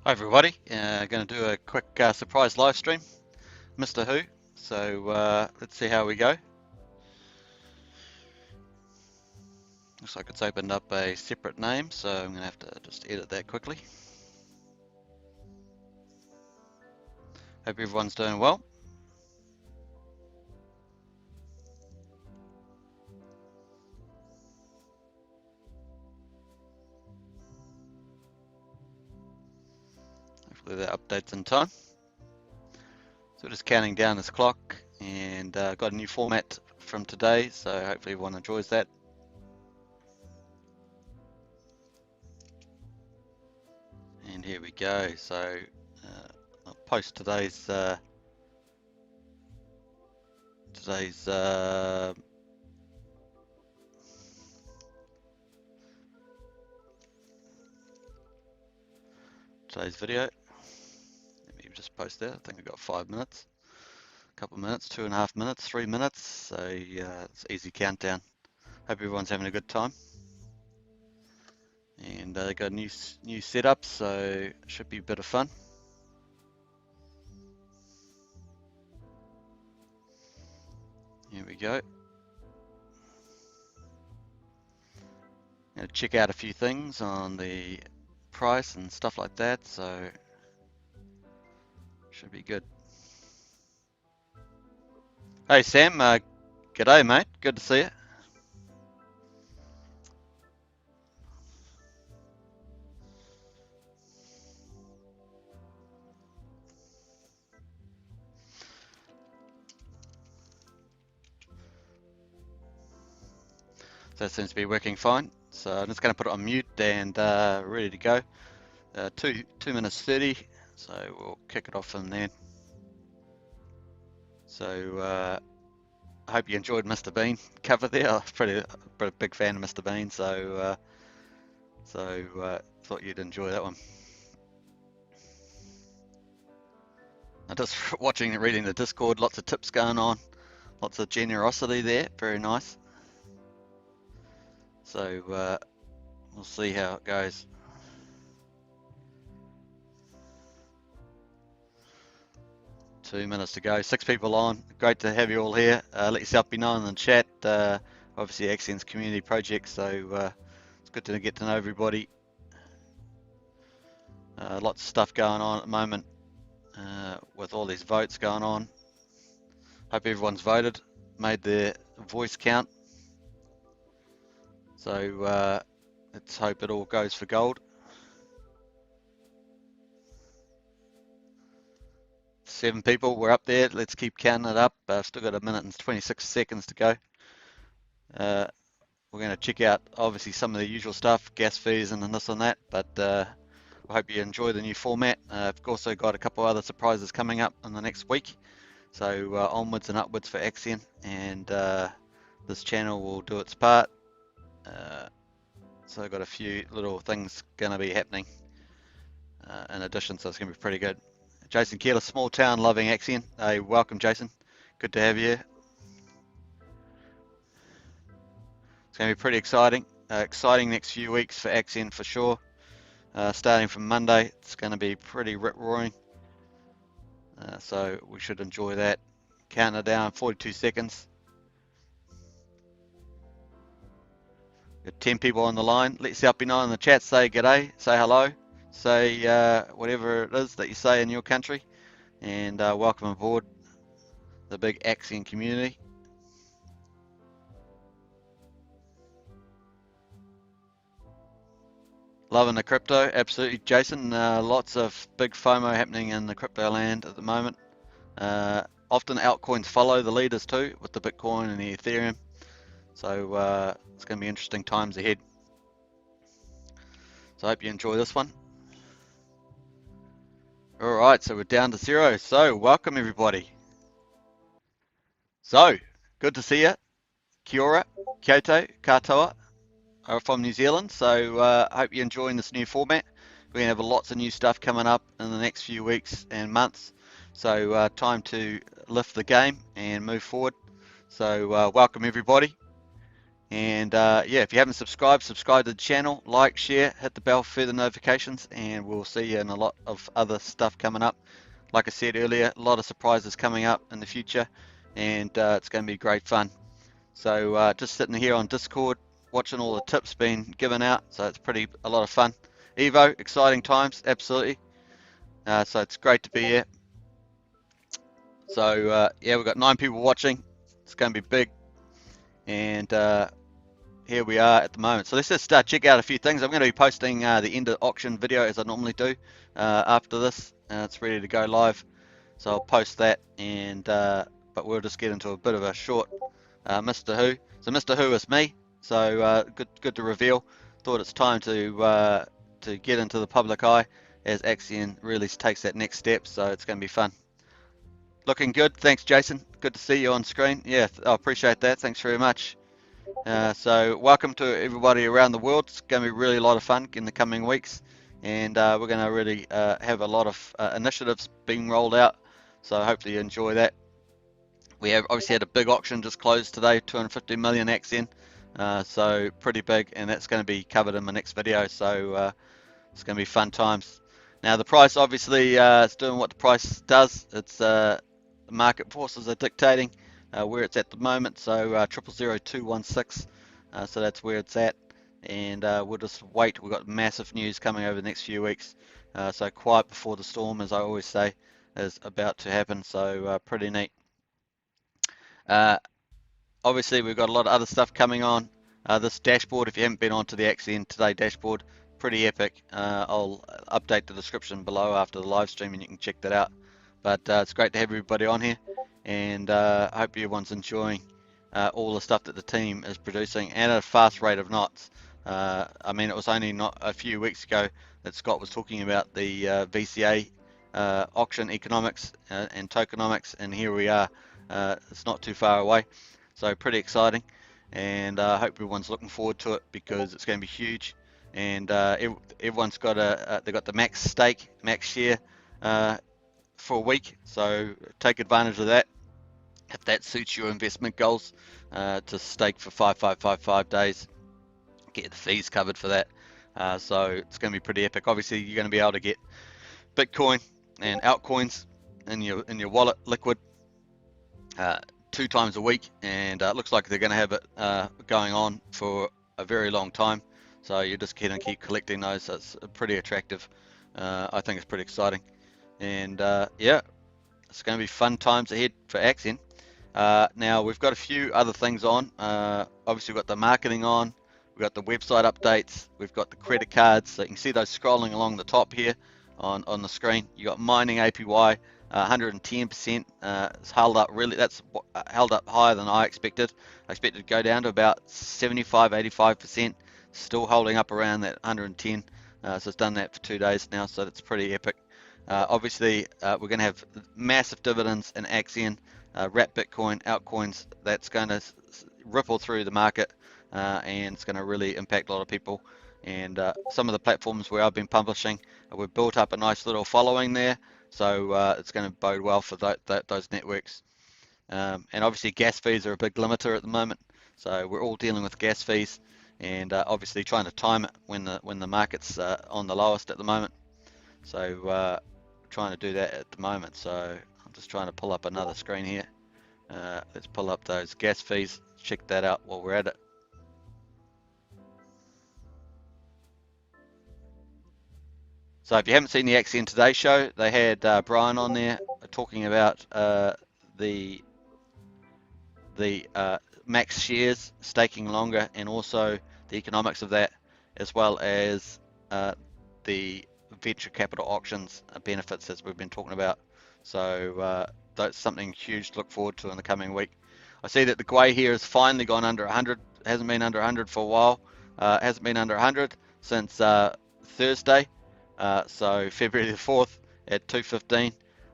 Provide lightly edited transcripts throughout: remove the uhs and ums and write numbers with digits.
Hi everybody, going to do a quick surprise live stream, Mr. Who, so let's see how we go. Looks like it's opened up a separate name, so I'm going to have to just edit that quickly. Hope everyone's doing well. Hopefully that updates in time. So we're just counting down this clock, and got a new format from today, so hopefully everyone enjoys that. And here we go. So I'll post today's video. Let me just post that. I think I've got 5 minutes, a couple of minutes, 2.5 minutes, 3 minutes. So it's easy countdown. Hope everyone's having a good time. And they got a new setup, so it should be a bit of fun. Here we go. Going to check out a few things on the price and stuff like that, so should be good. Hey Sam, g'day mate, good to see you. So that seems to be working fine. So I'm just going to put it on mute and ready to go. 2 minutes 30, so we'll kick it off from there. So I hope you enjoyed Mr. Bean cover there. I'm pretty big fan of Mr. Bean, so thought you'd enjoy that one. I'm just watching and reading the Discord, lots of tips going on, lots of generosity there, very nice. So we'll see how it goes. Two minutes to go, 6 people on. Great to have you all here. Let yourself be known in the chat. Obviously Axion's community project, so it's good to get to know everybody. Lots of stuff going on at the moment with all these votes going on. Hope everyone's voted, made their voice count. So let's hope it all goes for gold. 7 people, we're up there. Let's keep counting it up. Still got 1 minute and 26 seconds to go. We're going to check out obviously some of the usual stuff, gas fees and this and that, but I hope you enjoy the new format. I've also got a couple other surprises coming up in the next week. So onwards and upwards for Axion, and this channel will do its part. So I've got a few little things going to be happening in addition, so it's going to be pretty good. Jason Keeler, small town loving Axion. Hey, welcome Jason, good to have you here. It's going to be pretty exciting. Exciting next few weeks for Axion for sure. Starting from Monday, it's going to be pretty rip-roaring. So we should enjoy that. Counting it down, 42 seconds. Got 10 people on the line. Let yourself be known in the chat. Say g'day, say hello, say whatever it is that you say in your country, and welcome aboard the big Axion community. Loving the crypto, absolutely, Jason. Lots of big FOMO happening in the crypto land at the moment. Often altcoins follow the leaders too, with the Bitcoin and the Ethereum. So it's going to be interesting times ahead. So I hope you enjoy this one. All right, so we're down to 0. So welcome everybody. So good to see you. Kia ora, Kyoto, katoa. From New Zealand, so I hope you're enjoying this new format. We're going to have lots of new stuff coming up in the next few weeks and months, so time to lift the game and move forward. So welcome everybody. And yeah, if you haven't subscribed, subscribe to the channel, like, share, hit the bell for further notifications, and we'll see you in a lot of other stuff coming up. Like I said earlier, a lot of surprises coming up in the future, and it's going to be great fun. So just sitting here on Discord, watching all the tips being given out, so it's a lot of fun. Evo, exciting times, absolutely. So it's great to be here. So yeah, we've got 9 people watching. It's going to be big, and here we are at the moment. So let's just check out a few things. I'm going to be posting the end of auction video as I normally do after this. It's ready to go live, so I'll post that. And but we'll just get into a bit of a short Mr. Who. So Mr. Who is me. So good to reveal. Thought it's time to get into the public eye as Axion really takes that next step. So it's going to be fun. Looking good. Thanks, Jason. Good to see you on screen. Yeah, I appreciate that. Thanks very much. So welcome to everybody around the world. It's going to be really a lot of fun in the coming weeks, and we're going to really have a lot of initiatives being rolled out, so hopefully you enjoy that. We have obviously had a big auction just closed today, 250 million Axion, so pretty big, and that's going to be covered in my next video, so it's going to be fun times. Now the price obviously is doing what the price does. It's the market forces are dictating where it's at the moment, so 000216, so that's where it's at, and we'll just wait. We've got massive news coming over the next few weeks, so quiet before the storm, as I always say, is about to happen, so pretty neat. Obviously we've got a lot of other stuff coming on. This dashboard, if you haven't been onto the Axion Today dashboard, pretty epic. I'll update the description below after the live stream and you can check that out. But it's great to have everybody on here, and I hope everyone's enjoying all the stuff that the team is producing, and at a fast rate of knots. I mean, it was only not a few weeks ago that Scott was talking about the VCA auction economics and tokenomics, and here we are. It's not too far away, so pretty exciting, and I hope everyone's looking forward to it because it's going to be huge. And everyone's got they've got the max stake, max share for a week, so take advantage of that if that suits your investment goals, to stake for 5555 days, get the fees covered for that. So it's going to be pretty epic. Obviously you're going to be able to get Bitcoin and altcoins in your wallet liquid 2 times a week, and it looks like they're going to have it going on for a very long time. So you're just going to keep collecting those. So it's pretty attractive. I think it's pretty exciting, and yeah, it's going to be fun times ahead for Axion. Now we've got a few other things on. Obviously we've got the marketing on, we've got the website updates, we've got the credit cards. So you can see those scrolling along the top here on the screen. You got mining APY 110%. It's held up really. That's held up higher than I expected. I expected to go down to about 75-85%. Still holding up around that 110. So it's done that for 2 days now. So that's pretty epic. Obviously, we're going to have massive dividends in Axion, wrap Bitcoin, altcoins. That's going to ripple through the market, and it's going to really impact a lot of people. And some of the platforms where I've been publishing, we've built up a nice little following there. So it's going to bode well for those networks. And obviously, gas fees are a big limiter at the moment. So we're all dealing with gas fees, and obviously trying to time it when the market's on the lowest at the moment. So trying to do that at the moment. So I'm just trying to pull up another screen here. Let's pull up those gas fees, check that out while we're at it. So if you haven't seen the Axion Today show, they had Brian on there talking about the max shares, staking longer, and also the economics of that, as well as the venture capital auctions benefits as we've been talking about. So that's something huge to look forward to in the coming week. I see that the Gwei here has finally gone under 100. It hasn't been under 100 for a while. It hasn't been under 100 since Thursday. So February the 4th at 2:15.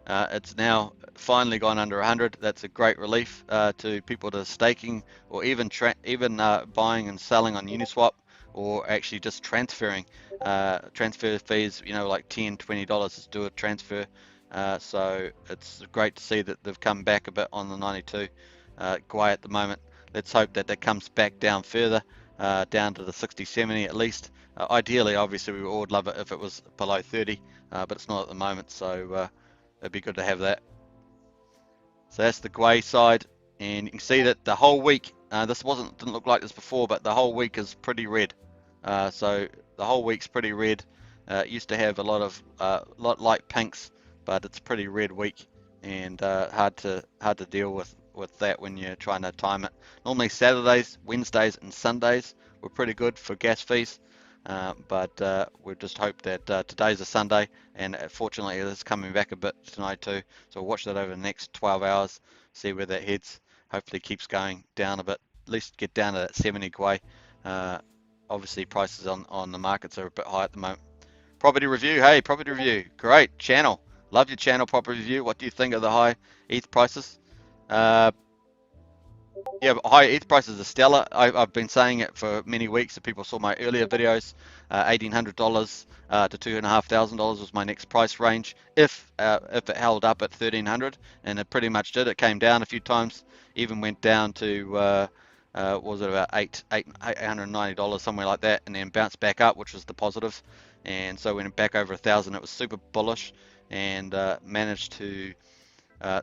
It's now finally gone under 100. That's a great relief to people that are staking, or even buying and selling on Uniswap, or actually just transferring. Transfer fees, like $10, $20 to do a transfer. So it's great to see that they've come back a bit on the 92 Gwei at the moment. let's hope that that comes back down further, down to the 60, 70 at least. Ideally, obviously, we would love it if it was below 30, but it's not at the moment, so it'd be good to have that. So that's the grey side, and you can see that the whole week, this didn't look like this before, but the whole week is pretty red. So the whole week's pretty red. It used to have a lot of light pinks, but it's a pretty red week, and hard to deal with that when you're trying to time it. Normally Saturdays, Wednesdays, and Sundays were pretty good for gas fees, but we just hope that today's a Sunday, and fortunately it is coming back a bit tonight too. So we'll watch that over the next 12 hours, see where that heads. Hopefully it keeps going down a bit, at least get down to that 70 gwei. Obviously prices on the markets are a bit high at the moment. Property review, hey, property review, great channel. Love your channel, property review. What do you think of the high ETH prices? Yeah, but high ETH prices are stellar. I've been saying it for many weeks. If people saw my earlier videos, $1,800 to $2,500 was my next price range if it held up at 1,300, and it pretty much did. It came down a few times, even went down to was it about $890, somewhere like that, and then bounced back up, which was the positive. And so when it back over 1,000, it was super bullish, and managed to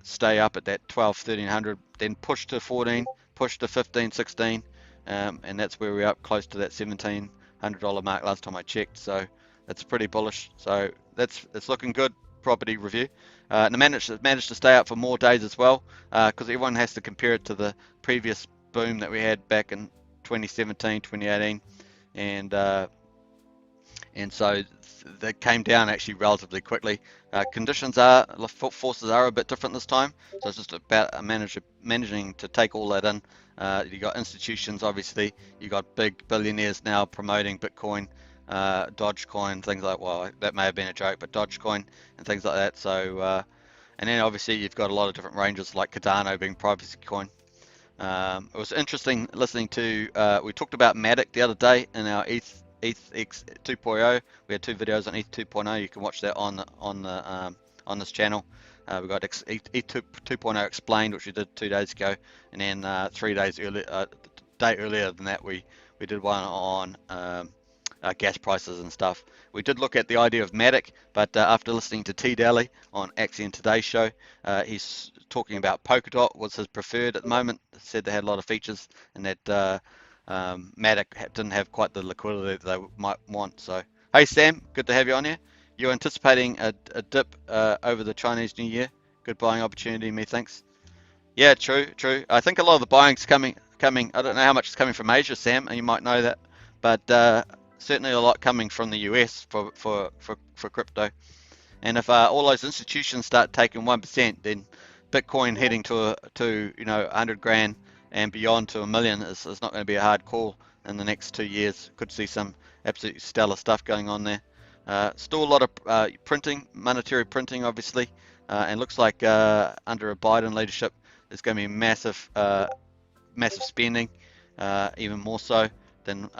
stay up at that 12, 1,300, then push to 14, push to 15, 16, and that's where we're up close to that $1,700 mark last time I checked. So that's pretty bullish. So it's looking good. Property review, and managed to stay up for more days as well, because everyone has to compare it to the previous boom that we had back in 2017, 2018, and so that came down actually relatively quickly. Forces are a bit different this time, so it's just about managing to take all that in. You got institutions, obviously, you got big billionaires now promoting Bitcoin, Dogecoin, things like, well, that may have been a joke, but Dogecoin and things like that. So, and then obviously you've got a lot of different ranges like Cardano being privacy coin. It was interesting listening to, we talked about Matic the other day in our ETH X 2.0. We had two videos on ETH 2.0. You can watch that on this channel. We got ETH 2.0 explained, which we did 2 days ago, and then 3 days earlier, day earlier than that, we did one on gas prices and stuff. We did look at the idea of Matic, but after listening to T Daly on Axion Today's show, he's talking about Polkadot was his preferred at the moment. Said they had a lot of features, and that Matic didn't have quite the liquidity that they might want. So, hey Sam, good to have you on here. You're anticipating a dip over the Chinese New Year. Good buying opportunity, methinks. Yeah, true. I think a lot of the buying's coming. I don't know how much is coming from Asia, Sam, and you might know that, but certainly a lot coming from the US for crypto. And if all those institutions start taking 1%, then Bitcoin heading to 100 grand and beyond to $1 million is not going to be a hard call in the next 2 years. Could see some absolutely stellar stuff going on there. Still a lot of monetary printing, obviously, and looks like under a Biden leadership, there's going to be massive spending, even more so than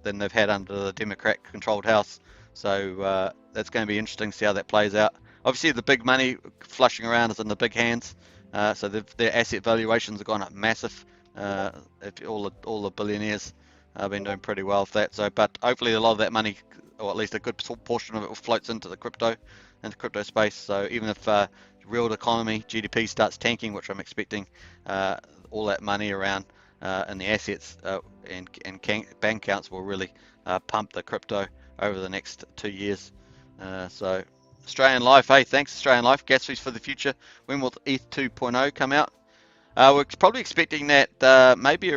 they've had under the Democrat-controlled House. So that's going to be interesting to see how that plays out. Obviously, the big money flushing around is in the big hands, so their asset valuations have gone up massive. If all the billionaires have been doing pretty well with that. So, but hopefully a lot of that money, or at least a good portion of it, floats into the crypto space. So even if real economy GDP starts tanking, which I'm expecting, all that money around in the assets and bank accounts will really pump the crypto over the next 2 years. So Australian Life, hey, thanks Australian Life. Gas fees for the future. When will ETH 2.0 come out? We're probably expecting that maybe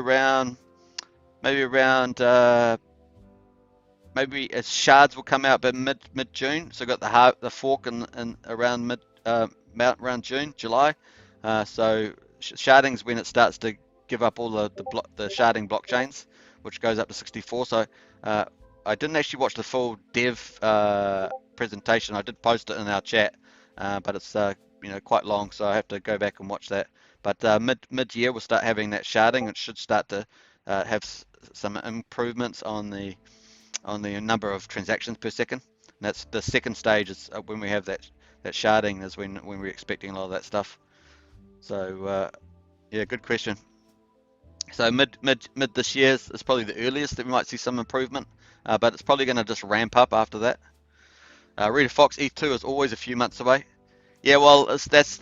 shards will come out by mid June. So we've got the fork in around around June, July. So sharding is when it starts to give up all the sharding blockchains, which goes up to 64. So I didn't actually watch the full dev presentation. I did post it in our chat, but it's quite long, so I have to go back and watch that. But mid-year we'll start having that sharding. It should start to have some improvements on the number of transactions per second. And that's the second stage, is when we have that sharding, is when we're expecting a lot of that stuff. So yeah, good question. So mid this year is probably the earliest that we might see some improvement, but it's probably going to just ramp up after that. Rita Fox ETH2 is always a few months away. Yeah, well, that's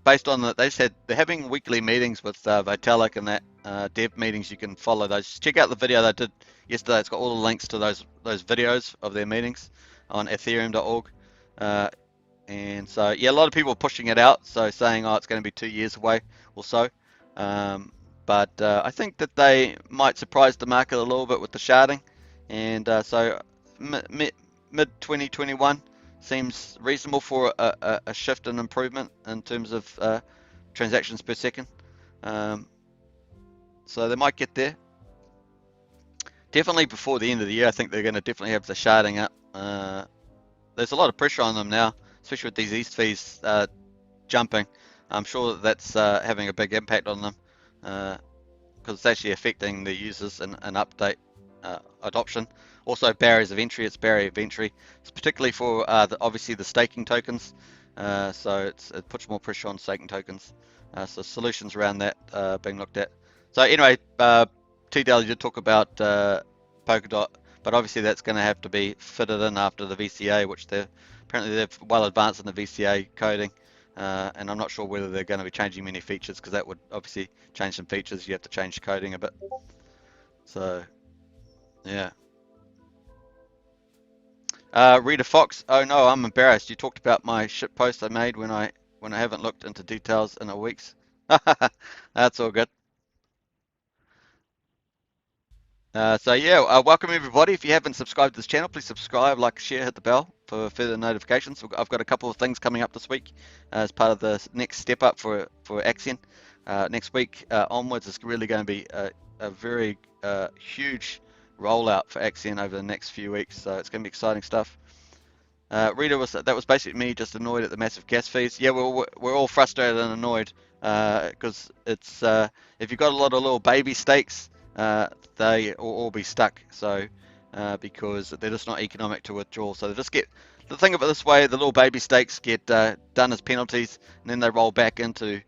based on the, they're having weekly meetings with Vitalik and that dev meetings. You can follow those. Check out the video they did yesterday. It's got all the links to those videos of their meetings on ethereum.org. And so, yeah, a lot of people are pushing it out, so saying, oh, it's going to be 2 years away or so. But I think that they might surprise the market a little bit with the sharding. And so mid 2021 seems reasonable for a shift and improvement in terms of transactions per second. So they might get there. Definitely before the end of the year, I think they're going to definitely have the sharding up. There's a lot of pressure on them now, especially with these ETH fees jumping. I'm sure that's having a big impact on them because it's actually affecting the users and update adoption. Also, barriers of entry. It's barrier of entry. It's particularly for obviously the staking tokens. So it puts more pressure on staking tokens. So solutions around that being looked at. So anyway, TDL did talk about Polkadot, but obviously that's going to have to be fitted in after the VCA, which they're well advanced in the VCA coding. And I'm not sure whether they're going to be changing many features because that would obviously change some features. You have to change coding a bit. So, yeah. Rita Fox, oh no, I'm embarrassed. You talked about my shit post I made when I haven't looked into details in a week's. That's all good. So yeah, welcome everybody. If you haven't subscribed to this channel, please subscribe, like, share, hit the bell for further notifications. I've got a couple of things coming up this week as part of the next step up for Axion. Next week onwards is really going to be a very huge rollout for Axion over the next few weeks. So it's going to be exciting stuff. Rita that was basically me just annoyed at the massive gas fees. Yeah, we're all frustrated and annoyed because it's if you've got a lot of little baby stakes, they will all be stuck. So because they're just not economic to withdraw. So they just get the thing of it this way: the little baby stakes get done as penalties, and then they roll back into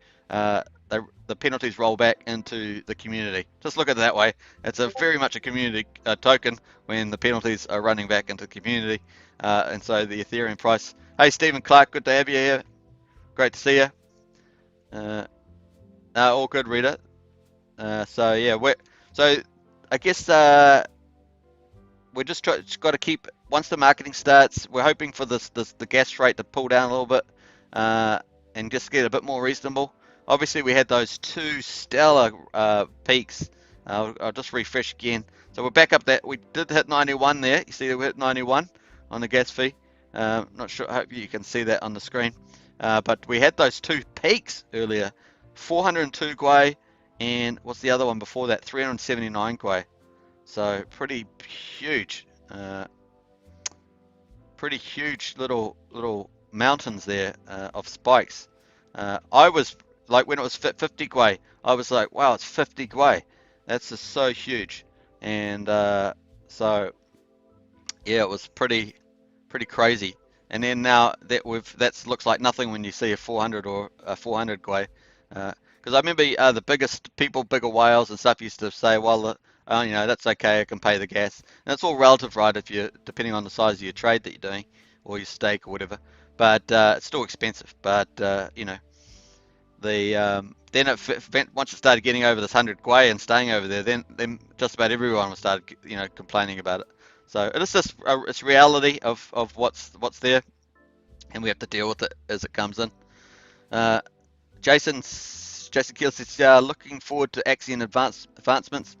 the penalties roll back into the community. Just look at it that way. It's very much a community token when the penalties are running back into the community. And so the Ethereum price. Hey, Stephen Clark, good to have you here. Great to see you. All good, Rita. So yeah, so I guess we're just got to keep once the marketing starts. We're hoping for the gas rate to pull down a little bit and just get a bit more reasonable. Obviously, we had those two stellar peaks. I'll just refresh again. So we're back up that we did hit 91 there. You see that we hit 91 on the gas fee. Not sure. I hope you can see that on the screen. But we had those two peaks earlier. 402 Gwei and what's the other one before that? 379 Gwei. So pretty huge. Pretty huge little mountains there of spikes. I was like when it was 50 Gwei, I was like, wow, it's 50 Gwei. That's just so huge. And so yeah, it was pretty crazy. And then now that looks like nothing when you see a 400 or a 400 Gwei. Because I remember the bigger whales and stuff used to say, well, you know, that's okay, I can pay the gas. And it's all relative, right? If you depending on the size of your trade that you're doing or your stake or whatever. But it's still expensive. But you know, then once it started getting over this 100 Gwei and staying over there, then just about everyone started complaining about it. So it is just it's reality of what's there, and we have to deal with it as it comes in. Jason Keel says, looking forward to Axion advancements.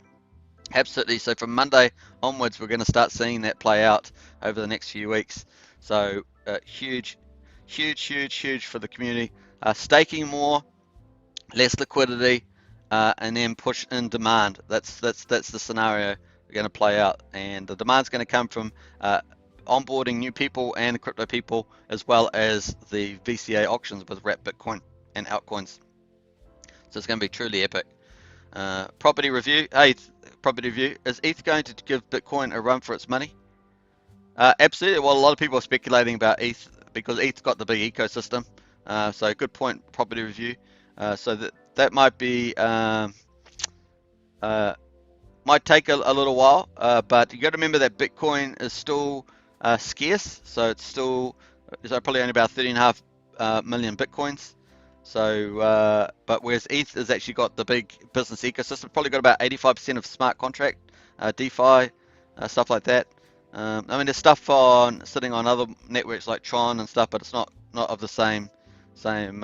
Absolutely. So from Monday onwards, we're going to start seeing that play out over the next few weeks. So huge for the community. Staking more, less liquidity, and then push in demand. That's the scenario we're going to play out, and the demand's going to come from onboarding new people and crypto people, as well as the VCA auctions with wrapped Bitcoin and altcoins. So it's going to be truly epic. Property review. Hey, property review. Is ETH going to give Bitcoin a run for its money? Absolutely. Well, a lot of people are speculating about ETH because ETH's got the big ecosystem. So good point. Property review. So that might be Might take a little while, but you got to remember that Bitcoin is still scarce, so it's still probably only about 13.5 million Bitcoins. So, but whereas ETH has actually got the big business ecosystem, probably got about 85% of smart contract, DeFi, stuff like that. I mean, there's stuff sitting on other networks like Tron and stuff, but it's not of the same same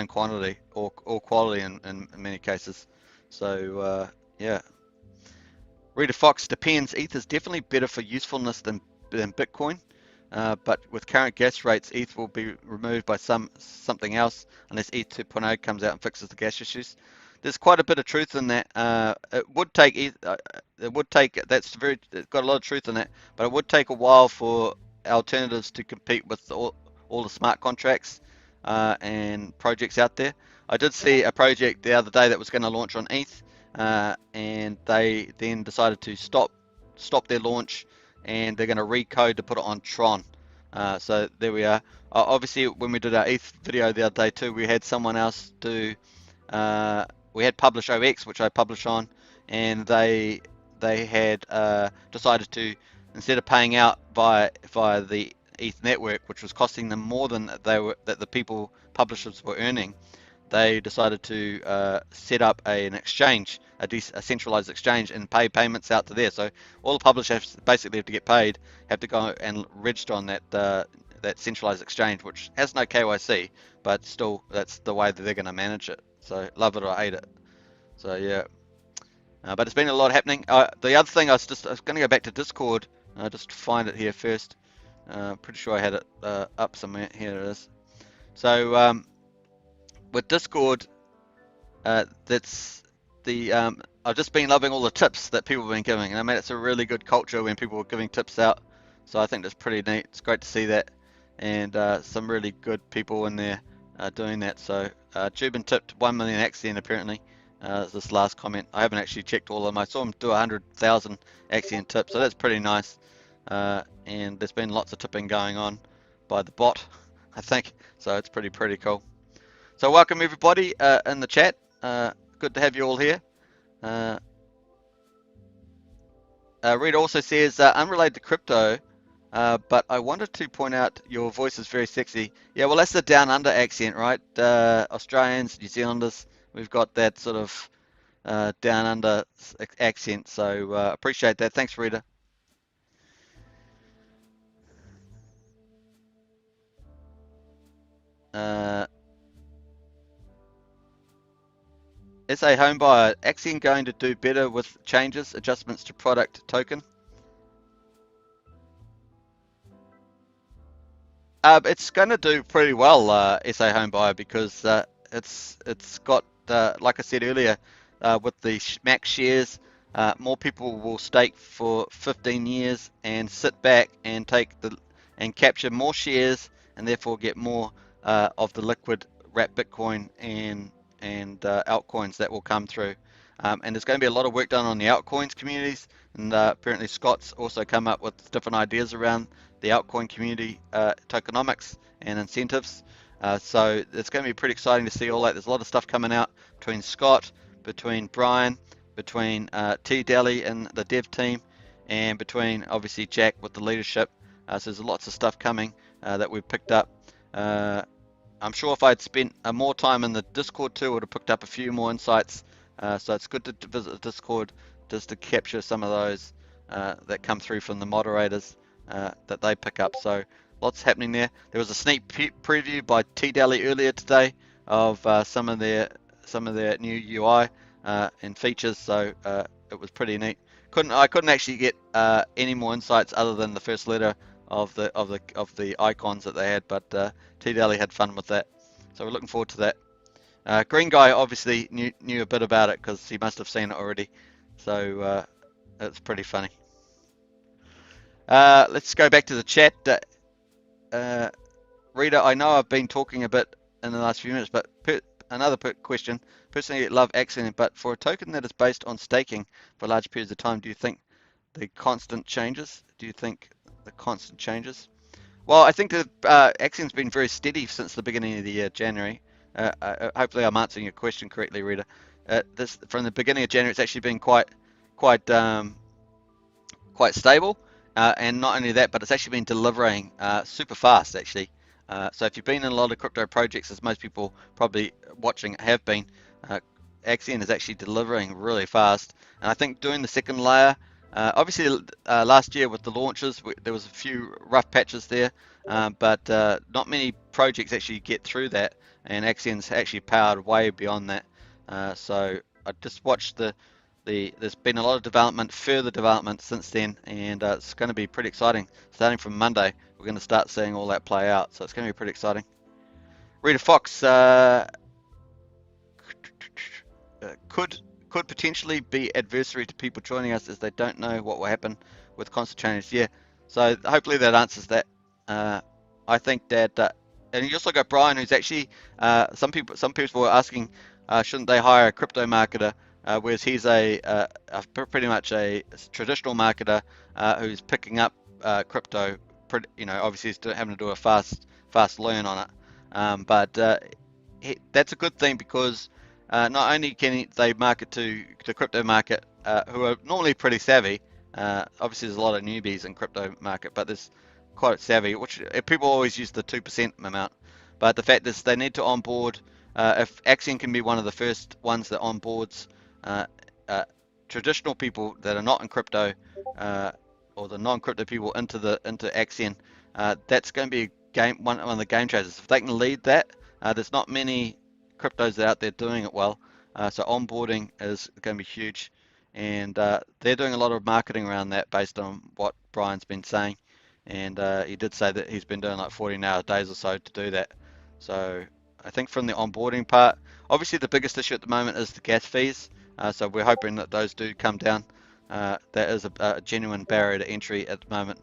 quantity or quality in many cases. So yeah. Rita Fox depends. ETH is definitely better for usefulness than Bitcoin, but with current gas rates, ETH will be removed by something else unless ETH 2.0 comes out and fixes the gas issues. There's quite a bit of truth in that. It would take it's got a lot of truth in that, but it would take a while for alternatives to compete with all the smart contracts and projects out there. I did see a project the other day that was going to launch on ETH, and they then decided to stop their launch, and they're going to recode to put it on Tron. So there we are. Obviously, when we did our ETH video the other day too, we had someone else do. We had Publish OX, which I publish on, and they had decided to, instead of paying out via the ETH network, which was costing them more than that the people publishers were earning, they decided to set up an exchange, a centralized exchange, and pay payments out to there. So all the publishers basically have to get paid, have to go and register on that centralized exchange, which has no KYC, but still that's the way that they're going to manage it. So love it or hate it. So yeah, but it's been a lot happening. The other thing I was going to go back to Discord, just to find it here first. Pretty sure I had it up somewhere. Here it is. So with Discord, that's the I've just been loving all the tips that people have been giving, and I mean it's a really good culture when people are giving tips out. So I think that's pretty neat. It's great to see that, and some really good people in there doing that. So Jubin tipped 1 million Axion apparently. This last comment, I haven't actually checked all of them. I saw him do 100,000 Axion tips, so that's pretty nice. And there's been lots of tipping going on by the bot, I think. So it's pretty cool. So welcome everybody in the chat. Good to have you all here. Rita also says, unrelated to crypto, but I wanted to point out your voice is very sexy. Yeah, well, that's the down under accent, right? Australians, New Zealanders, we've got that sort of down under accent. So appreciate that. Thanks, Rita. SA Homebuyer, Axion going to do better with changes, adjustments to product token? It's going to do pretty well, SA Homebuyer, because it's got, like I said earlier, with the max shares, more people will stake for 15 years and sit back and capture more shares, and therefore get more of the liquid wrapped Bitcoin and altcoins that will come through. And there's going to be a lot of work done on the altcoins communities, and apparently Scott's also come up with different ideas around the altcoin community tokenomics and incentives. So it's going to be pretty exciting to see all that. There's a lot of stuff coming out between Scott, between Brian, between T. Daly and the dev team, and between obviously Jack with the leadership. So there's lots of stuff coming that we've picked up. I'm sure if I'd spent more time in the Discord too, I would have picked up a few more insights. So it's good to visit the Discord just to capture some of those that come through from the moderators that they pick up. So lots happening there. There was a sneak preview by T. Daly earlier today of some of their new UI and features. So it was pretty neat. I couldn't actually get any more insights other than the first letter of the icons that they had, but T. Daly had fun with that. So we're looking forward to that. Green Guy obviously knew a bit about it because he must have seen it already. So it's pretty funny. Let's go back to the chat. Rita, I know I've been talking a bit in the last few minutes, but another question. Personally, I love Axion, but for a token that is based on staking for large periods of time, do you think the constant changes? Well, I think that Axion's been very steady since the beginning of the year, January. Hopefully I'm answering your question correctly, Rita. this from the beginning of January, it's actually been quite quite stable. And not only that, but it's actually been delivering super fast, actually. So if you've been in a lot of crypto projects, as most people probably watching have been, Axion is actually delivering really fast. And I think doing the second layer, obviously last year with the launches, there was a few rough patches there, but not many projects actually get through that, and Axion's actually powered way beyond that. So I just watched there's been a lot of development, further development since then, and it's going to be pretty exciting. Starting from Monday, we're going to start seeing all that play out, so it's going to be pretty exciting. Rita Fox could potentially be adversary to people joining us as they don't know what will happen with constant changes. Yeah, so hopefully that answers that. I think that, and you also got Brian, who's actually some people were asking, shouldn't they hire a crypto marketer? Whereas he's pretty much a traditional marketer who's picking up crypto. Obviously he's having to do a fast learn on it. But that's a good thing because not only can they market to the crypto market who are normally pretty savvy. Obviously there's a lot of newbies in crypto market, but there's quite savvy, which people always use the 2% amount. But the fact is they need to onboard. If Axion can be one of the first ones that onboards traditional people that are not in crypto or the non-crypto people into Axion, that's going to be one of the game changers. If they can lead that, there's not many cryptos out there doing it well, so onboarding is going to be huge, and they're doing a lot of marketing around that based on what Brian's been saying, and he did say that he's been doing like 14-hour days or so to do that. So I think from the onboarding part, obviously the biggest issue at the moment is the gas fees, so we're hoping that those do come down. That is a genuine barrier to entry at the moment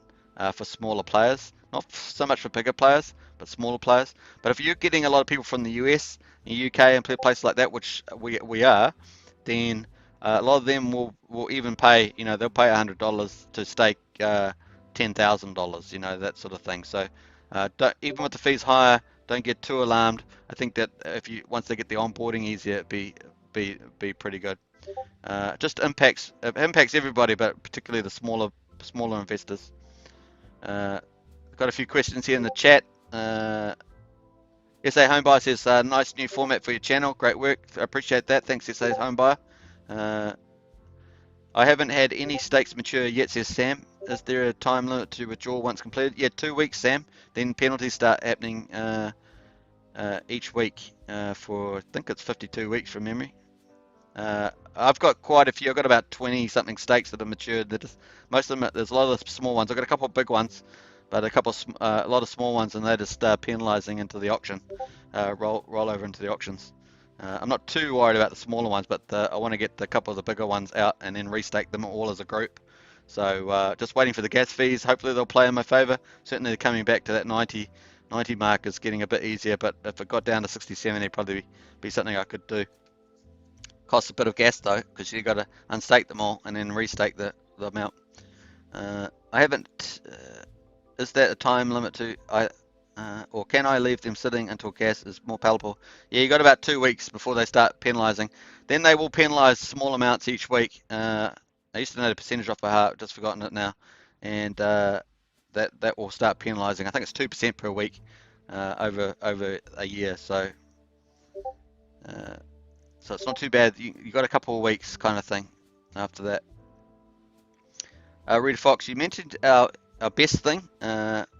for smaller players, not so much for bigger players, but smaller players. But if you're getting a lot of people from the US, the UK, and places like that, which we are, then a lot of them will even pay. They'll pay $100 to stake $10,000. That sort of thing. So even with the fees higher, don't get too alarmed. I think that once they get the onboarding easier, it'd be pretty good. Just impacts everybody, but particularly the smaller investors. Got a few questions here in the chat. SA Homebuyer says, nice new format for your channel. Great work. I appreciate that. Thanks, SA Homebuyer. I haven't had any stakes mature yet, says Sam. Is there a time limit to withdraw once completed? Yeah, 2 weeks, Sam. Then penalties start happening each week for, I think it's 52 weeks from memory. I've got quite a few. I've got about 20 something stakes that have matured. Most of them, there's a lot of small ones. I've got a couple of big ones, but a lot of small ones, and they're just penalizing into the auction, roll over into the auctions. I'm not too worried about the smaller ones, but I want to get a couple of the bigger ones out and then restake them all as a group. So just waiting for the gas fees. Hopefully they'll play in my favor. Certainly coming back to that 90 mark is getting a bit easier, but if it got down to 67, it'd probably be something I could do. Costs a bit of gas though, because you've got to unstake them all and then restake the amount. I haven't. Is that a time limit to? Or can I leave them sitting until gas is more palatable? Yeah, you got about 2 weeks before they start penalising. Then they will penalise small amounts each week. I used to know the percentage off by heart, just forgotten it now, and that will start penalising. I think it's 2% per week over a year. So it's not too bad. You got a couple of weeks kind of thing after that. Rita Fox, you mentioned our best thing,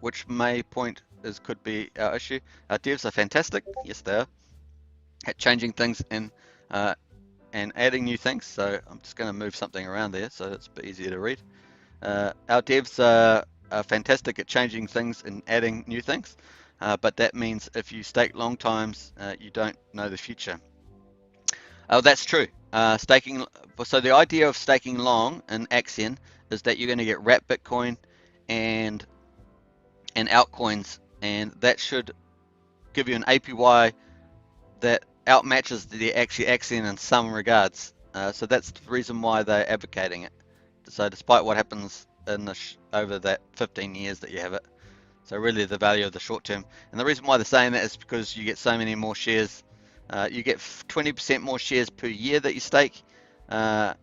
which may point could be our issue. Our devs are fantastic. Yes, they are at changing things and adding new things. So I'm just going to move something around there so it's a bit easier to read. Our devs are fantastic at changing things and adding new things, but that means if you stake long times, you don't know the future. Oh, that's true. Staking. So the idea of staking long in Axion is that you're going to get wrapped Bitcoin and altcoins, and that should give you an APY that outmatches the Axion in some regards. So that's the reason why they're advocating it. So despite what happens over that 15 years that you have it, so really the value of the short term. And the reason why they're saying that is because you get so many more shares You get 20% more shares per year that you stake, and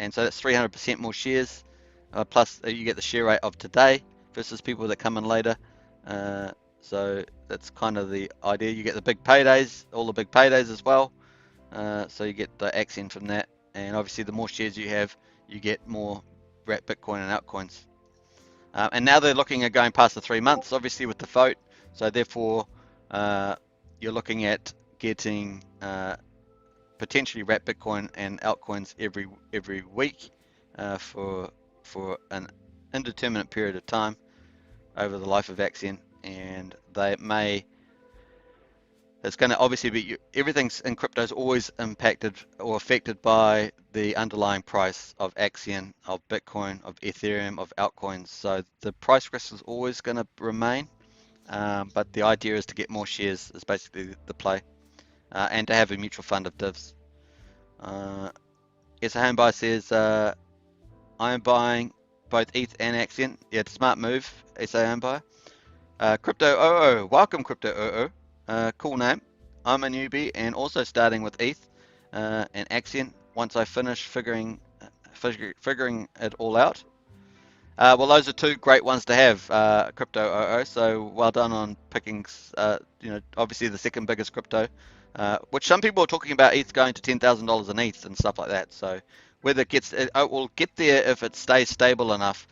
so that's 300% more shares. Plus, you get the share rate of today versus people that come in later. So that's kind of the idea. You get the big paydays, all the big paydays as well. So you get the Axion from that, and obviously the more shares you have, you get more wrapped Bitcoin and altcoins. And now they're looking at going past the 3 months, obviously with the vote. So therefore, you're looking at getting potentially wrapped Bitcoin and altcoins every week for an indeterminate period of time over the life of Axion, and they may. It's going to obviously be everything's in crypto is always impacted or affected by the underlying price of Axion, of Bitcoin, of Ethereum, of altcoins. So the price risk is always going to remain, but the idea is to get more shares is basically the play, and to have a mutual fund of divs. Yes, a home buyer says I am buying both ETH and Axion. Yeah, it's a smart move. SA home buyer. Crypto OO, welcome Crypto OO. Cool name. I'm a newbie and also starting with ETH and Axion once I finish figuring it all out. Well, those are two great ones to have, Crypto OO. So well done on picking, obviously the second biggest crypto, which some people are talking about ETH going to $10,000 in ETH and stuff like that. So whether it will get there if it stays stable enough.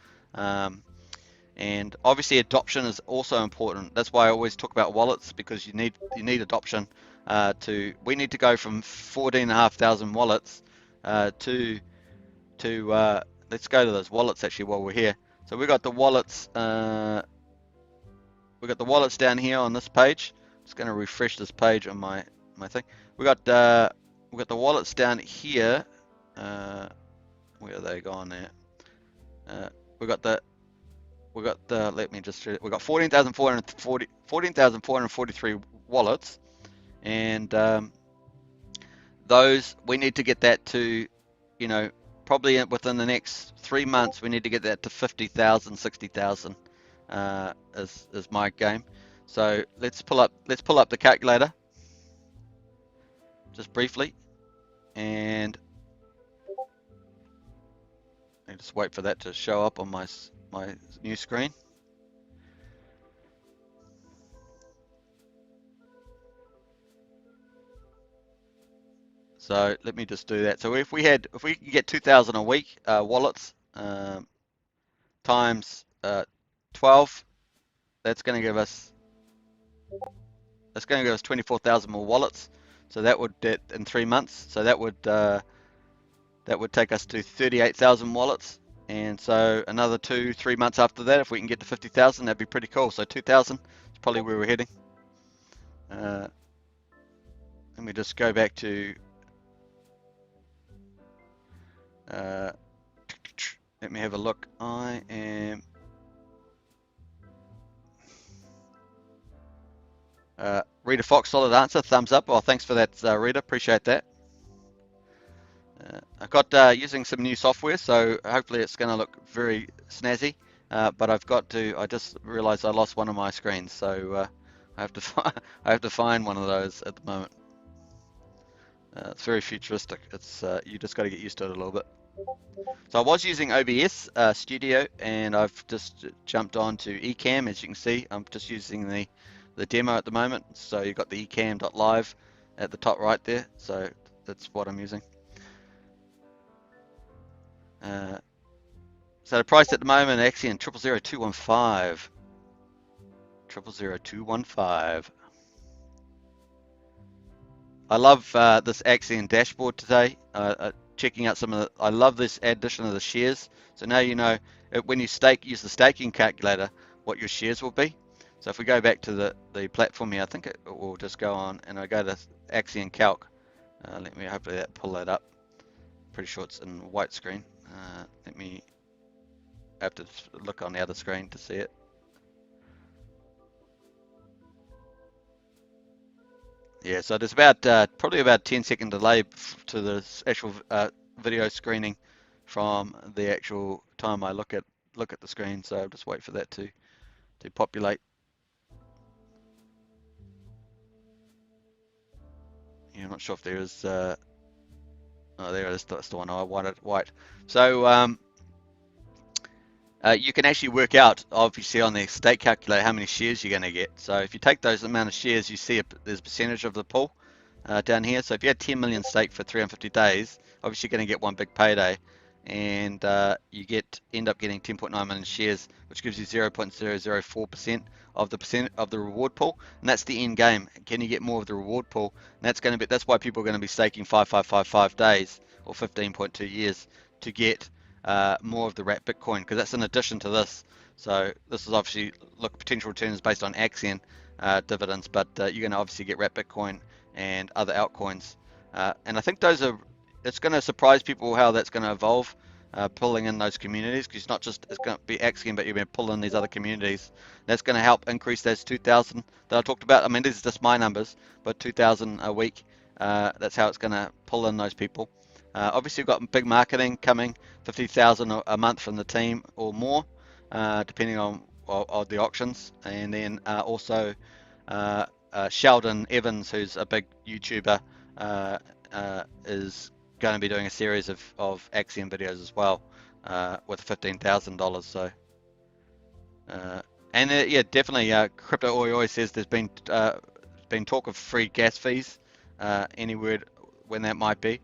And obviously adoption is also important. That's why I always talk about wallets, because you need adoption. We need to go from 14,500 wallets to let's go to those wallets actually while we're here. So we got the wallets down here on this page. Just going to refresh this page on my thing. We got the wallets down here. Where are they gone there? We got 14,443 wallets, and those we need to get that to, probably within the next 3 months we need to get that to 50,000, 60,000 is my game. So let's pull up the calculator just briefly, and I just wait for that to show up on my new screen. So let me just do that. So if we can get 2,000 a week wallets times 12, that's going to give us 24,000 more wallets. So that would in 3 months. So that would take us to 38,000 wallets. And so another 2-3 months after that, if we can get to 50,000, that'd be pretty cool. So 2,000 is probably where we're heading. Let me just go back to. Let me have a look. I am. Rita Fox, solid answer. Thumbs up. Oh, thanks for that, Rita. Appreciate that. I got using some new software, so hopefully it's going to look very snazzy. But I just realized I lost one of my screens, so I have to find one of those at the moment. It's very futuristic. It's you just got to get used to it a little bit. So I was using OBS Studio, and I've just jumped on to Ecamm. As you can see, I'm just using the demo at the moment. So you've got the ecamm.live at the top right there. So that's what I'm using. So the price at the moment, Axion 000215. 000215. I love this Axion dashboard today. Checking out some of the. I love this addition of the shares. So now you know when you use the staking calculator, what your shares will be. So if we go back to the platform here, I think it will just go on, and I go to Axion Calc. Let me hopefully pull that up. Pretty sure it's in white screen. I have to look on the other screen to see it. Yeah, so there's about probably about 10-second delay to the actual video screening from the actual time I look at the screen. So I'll just wait for that to populate. Yeah, I'm not sure if there is. Oh, there it is. That's the one I wanted. White. So you can actually work out, obviously, on the stake calculator how many shares you're going to get. So if you take those amount of shares, you see there's a percentage of the pool down here. So if you had 10 million stake for 350 days, obviously you're going to get one big payday, and you end up getting 10.9 million shares, which gives you 0.004% of the reward pool, and that's the end game. Can you get more of the reward pool? And that's why people are going to be staking 5555 days or 15.2 years to get more of the wrapped Bitcoin, because that's in addition to this. So this is obviously potential returns based on Axion dividends, but you're going to obviously get wrapped Bitcoin and other altcoins. And I think it's going to surprise people how that's going to evolve, pulling in those communities, because it's going to be Axion, but you're going to pull in these other communities. That's going to help increase those 2,000 that I talked about. I mean, these are just my numbers, but 2,000 a week. That's how it's going to pull in those people. Obviously, we've got big marketing coming, 50,000 a month from the team or more, depending on the auctions. And then also Sheldon Evans, who's a big YouTuber, is going to be doing a series of Axion videos as well, with $15,000. So, yeah, definitely. Crypto Oi says there's been talk of free gas fees. Any word when that might be?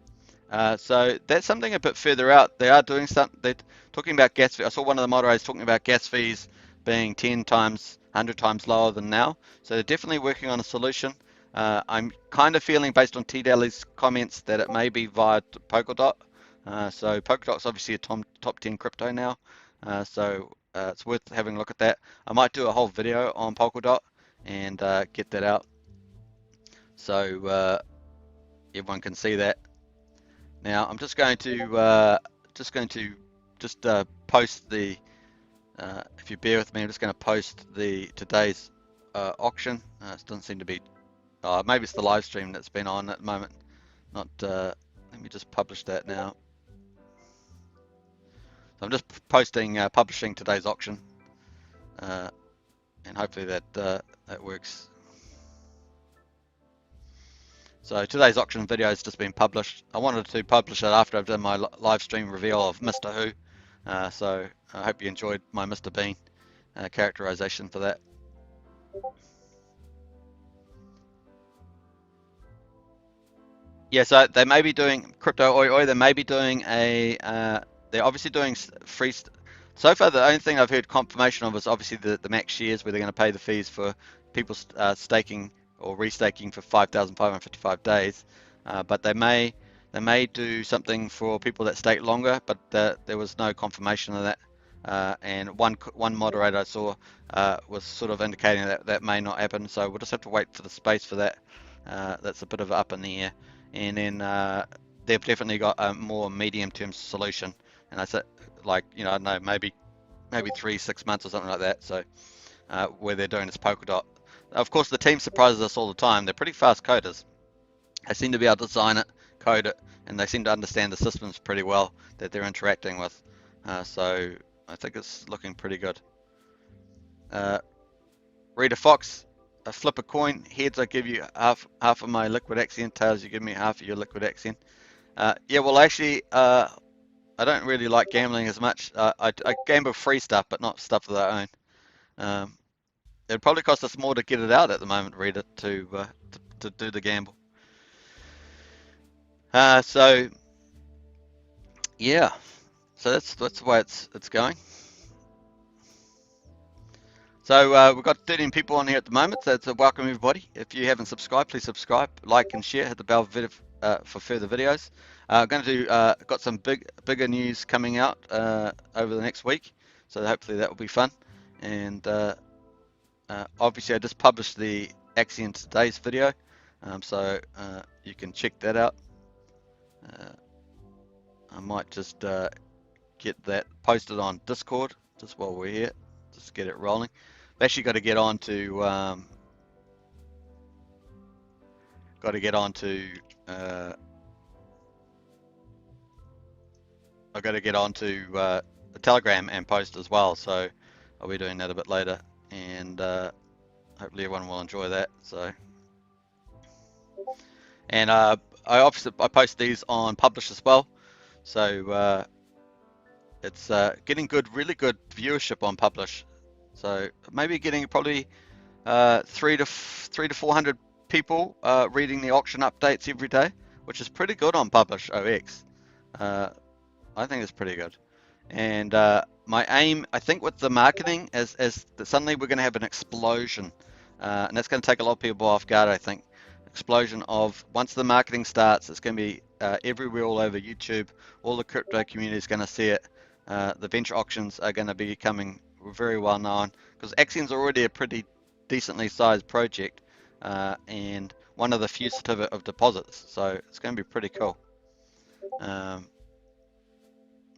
So that's something a bit further out. They are doing something. They're talking about gas fees. I saw one of the moderators talking about gas fees being 10 times, 100 times lower than now. So they're definitely working on a solution. I'm kind of feeling, based on T-Daly's comments, that it may be via Polkadot. So Polkadot's obviously a top 10 crypto now. So it's worth having a look at that. I might do a whole video on Polkadot and get that out, so everyone can see that. Now I'm just going to post the. If you bear with me, I'm just going to post today's auction. It doesn't seem to be. Maybe it's the live stream that's been on at the moment. Not. Let me just publish that now. So I'm just publishing today's auction, and hopefully that works. So today's auction video has just been published. I wanted to publish it after I've done my live stream reveal of Mr. Who. So I hope you enjoyed my Mr. Bean characterization for that. Yeah, so they may be doing Crypto Oi. They may be doing they're obviously doing free. So far, the only thing I've heard confirmation of is obviously the max shares, where they're going to pay the fees for people staking or restaking for 5,555 days. But they may do something for people that stake longer, but there was no confirmation of that. And one moderator I saw was sort of indicating that may not happen. So we'll just have to wait for the space for that. That's a bit of up in the air. And then they've definitely got a more medium-term solution. And I said, like, I don't know, maybe 3-6 months or something like that. So where they're doing this Polkadot. Of course, the team surprises us all the time. They're pretty fast coders. They seem to be able to design it, code it, and they seem to understand the systems pretty well that they're interacting with. So I think it's looking pretty good. Rita Fox, flip a coin. Heads, I give you half of my liquid Axion. Tails, you give me half of your liquid Axion. Yeah, well, actually, I don't really like gambling as much. I gamble free stuff, but not stuff that I own. It'd probably cost us more to get it out at the moment, Rita, to do the gamble. So yeah, so that's the way it's going. So we've got 13 people on here at the moment, so it's a welcome everybody. If you haven't subscribed, please subscribe, like and share, hit the bell for further videos. Going to do got some bigger news coming out over the next week, so hopefully that will be fun. And obviously I just published the Axion today's video, so you can check that out. I might just get that posted on Discord just while we're here, just get it rolling. I've actually got to get on to Telegram and post as well, so I'll be doing that a bit later, and hopefully everyone will enjoy that. So And I post these on Publish as well, so it's getting really good viewership on Publish. So maybe getting probably 300 to 400 people reading the auction updates every day, which is pretty good on Publish OX. I think it's pretty good. And my aim, I think, with the marketing is that suddenly we're going to have an explosion, and that's going to take a lot of people off guard. I think explosion of once the marketing starts, it's going to be everywhere, all over YouTube. All the crypto community is going to see it. The venture auctions are going to be becoming very well known because Axion's already a pretty decently sized project, and one of the few certificate of deposits. So it's going to be pretty cool.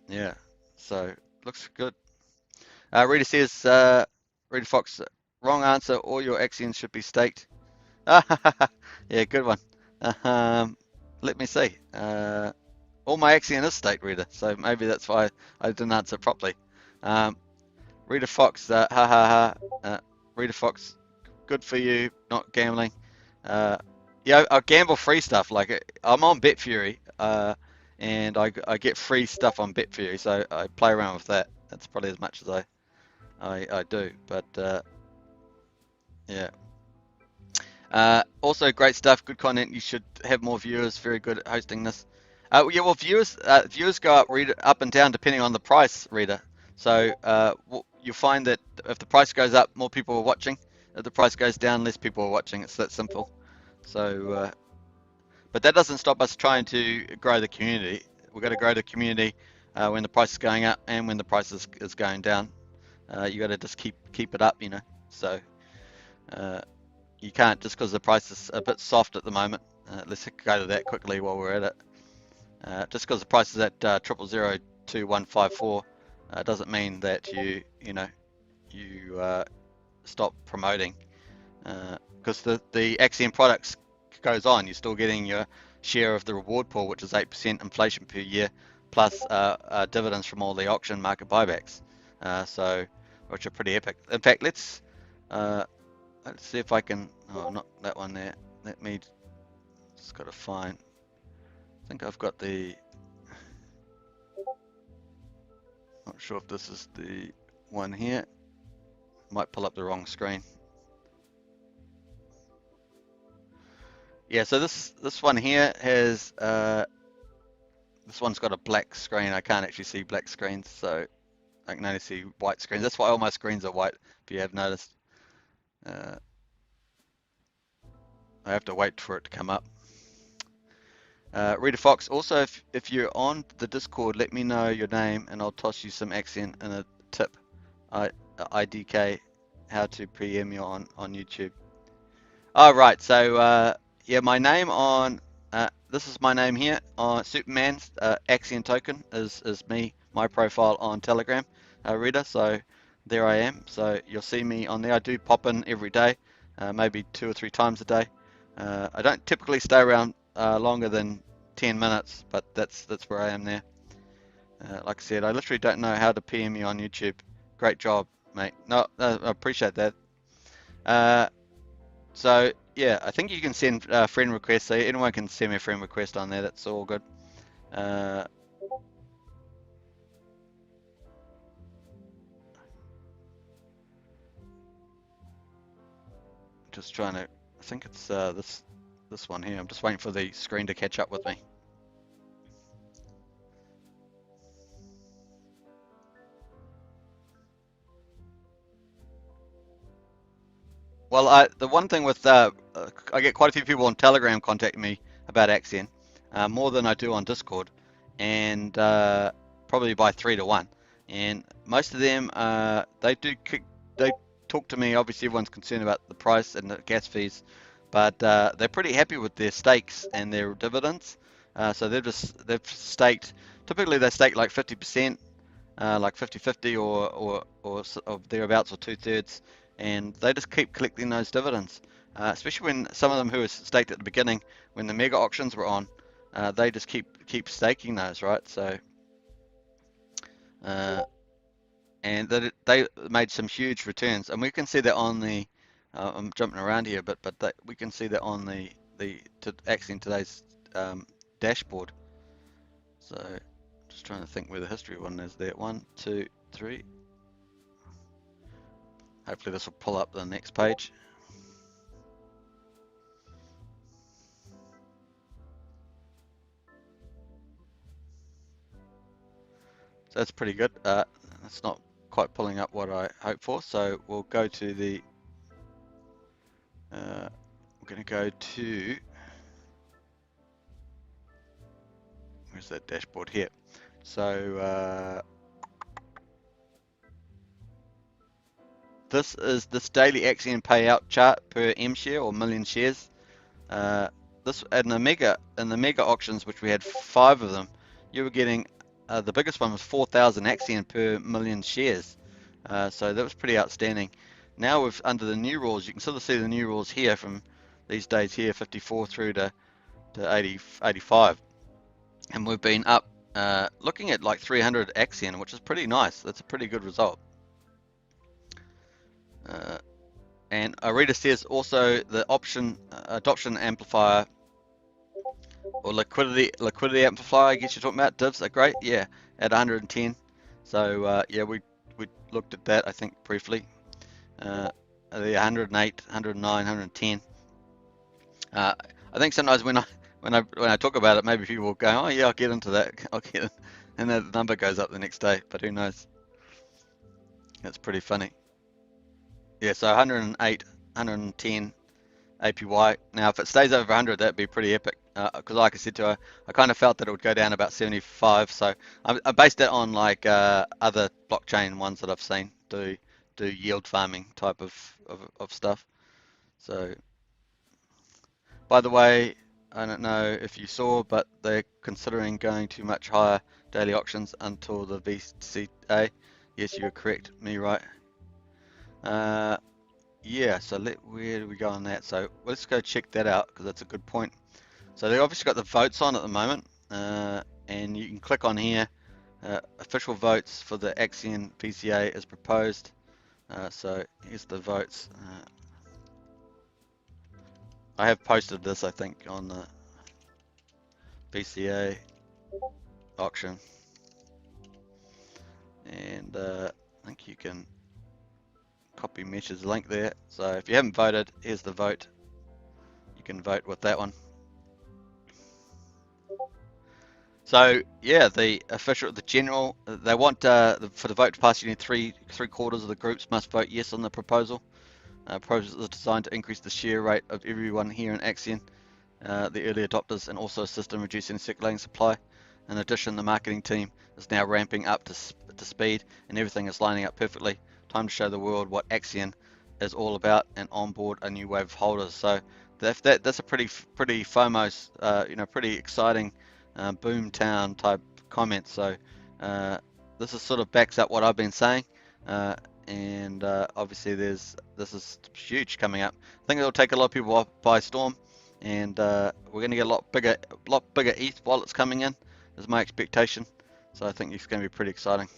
Yeah, so looks good. Rita says, Rita Fox, wrong answer. All your Axions should be staked. Yeah, good one. Let me see. All my Axion is staked, Rita, so maybe that's why I didn't answer properly. Rita Fox, ha ha ha. Rita Fox, good for you, not gambling. Yeah, I gamble free stuff. Like I'm on BetFury, and I get free stuff on BetFury, so I play around with that. That's probably as much as I do. But yeah. Also great stuff, good content. You should have more viewers. Very good at hosting this. Yeah, well, viewers go up and down depending on the price, Rita. So you'll find that if the price goes up, more people are watching. If the price goes down, less people are watching. It's that simple. So, but that doesn't stop us trying to grow the community. We've got to grow the community when the price is going up and when the price is going down. You got to just keep it up, you know. So you can't, just because the price is a bit soft at the moment. Let's go to that quickly while we're at it. Just because the price is at 0002,154 doesn't mean that you stop promoting, because the Axiom products goes on. You're still getting your share of the reward pool, which is 8% inflation per year, plus dividends from all the auction market buybacks, so which are pretty epic. In fact, let's see if I can. Oh, not that one there. Let me just got to find. I think I've got the. Not sure if this is the one here. Might pull up the wrong screen. Yeah, so this one here has this one's got a black screen. I can't actually see black screens, so I can only see white screens. That's why all my screens are white, if you have noticed. I have to wait for it to come up. Rita Fox, also if you're on the Discord, let me know your name and I'll toss you some Axion and a tip. IDK, how to PM you on YouTube. Oh, right, so yeah, my name on, this is my name here on Superman's Axion token is me, my profile on Telegram, Rita, so there I am. So you'll see me on there. I do pop in every day, maybe 2 or 3 times a day. I don't typically stay around longer than 10 minutes, but that's where I am there. Like I said, I literally don't know how to PM me on YouTube. Great job, mate. No, I appreciate that. So yeah, I think you can send friend requests. So anyone can send me a friend request on there. That's all good. Just trying to. I think it's this one here. I'm just waiting for the screen to catch up with me. Well, the one thing with I get quite a few people on Telegram contacting me about Axion, more than I do on Discord, and probably by 3 to 1. And most of them, they talk to me. Obviously, everyone's concerned about the price and the gas fees, but they're pretty happy with their stakes and their dividends. So they've staked. Typically, they stake like 50%, like 50-50 or thereabouts, or 2/3, and they just keep collecting those dividends. Especially when some of them who were staked at the beginning, when the mega auctions were on, they just keep staking those, right? So, and they made some huge returns, and we can see that on the. I'm jumping around here, but we can see that on the Axion today's dashboard. So just trying to think where the history one is there. 1, 2, 3. Hopefully this will pull up the next page. So that's pretty good. It's not quite pulling up what I hoped for. So we'll go to the. We're going to go to. Where's that dashboard here? So this is this daily Axion payout chart per M share or million shares. This in the mega auctions, which we had 5 of them, you were getting the biggest one was 4,000 Axion per million shares. So that was pretty outstanding. Now with under the new rules, you can sort of see the new rules here from these days here, 54 through to 85, and we've been up looking at like 300 Axion, which is pretty nice. That's a pretty good result. And Arita says also the adoption amplifier or liquidity amplifier, I guess you're talking about, divs are great, yeah, at 110. So yeah, we looked at that, I think, briefly. The 108, 109, 110. I think sometimes when I talk about it, maybe people will go, oh yeah, I'll get into that, I'll get it, and then the number goes up the next day. But who knows? That's pretty funny. Yeah, so 108, 110 APY. Now, if it stays over 100, that'd be pretty epic. Because like I said to her, I kind of felt that it would go down about 75. So I based that on like other blockchain ones that I've seen do yield farming type of stuff. So, by the way, I don't know if you saw, but they're considering going to much higher daily auctions until the VCA. Yes, you're correct. Me right. Yeah, so where do we go on that? So let's go check that out because that's a good point. So they obviously got the votes on at the moment, and you can click on here, official votes for the Axion VCA as proposed. So here's the votes. I have posted this, I think, on the VCA auction, and I think you can copy Mesh's link there. So if you haven't voted, here's the vote. You can vote with that one. So yeah, the general, they want for the vote to pass, you need three quarters of the groups must vote yes on the proposal. Proposal is designed to increase the share rate of everyone here in Axion, the early adopters, and also assist in reducing circulating supply. In addition, the marketing team is now ramping up to speed, and everything is lining up perfectly. Time to show the world what Axion is all about and onboard a new wave of holders. So that's a pretty FOMO, pretty exciting boom town type comment. So this is sort of backs up what I've been saying, and obviously this is huge coming up. I think it'll take a lot of people by storm, and we're going to get a lot bigger ETH wallets coming in, is my expectation. So I think it's going to be pretty exciting.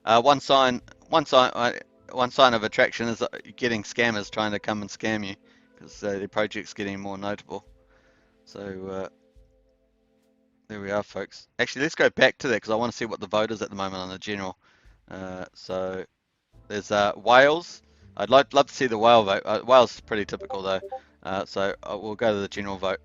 One sign of attraction is getting scammers trying to come and scam you, because the project's getting more notable. So there we are, folks. Actually, let's go back to that because I want to see what the vote is at the moment on the general. So there's Wales. I'd love to see the whale vote. Wales is pretty typical though. So we'll go to the general vote.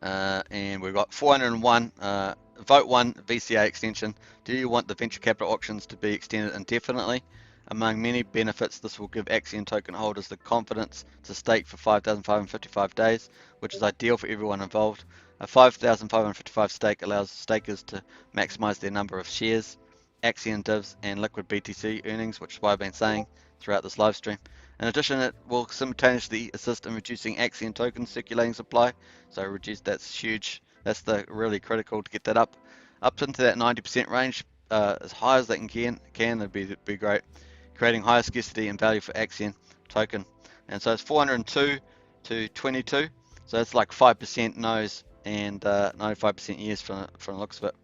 And we've got 401. Vote 1, VCA extension. Do you want the venture capital auctions to be extended indefinitely? Among many benefits, this will give Axion token holders the confidence to stake for 5,555 days, which is ideal for everyone involved. A 5,555 stake allows stakers to maximize their number of shares, Axion divs, and liquid BTC earnings, which is what I've been saying throughout this live stream. In addition, it will simultaneously assist in reducing Axion token circulating supply. So that's huge. That's the really critical to get that up into that 90% range, as high as they can. That'd be great. Creating higher scarcity and value for Axion token. And so it's 402 to 22. So that's like 5% no's and 95% yes from the looks of it.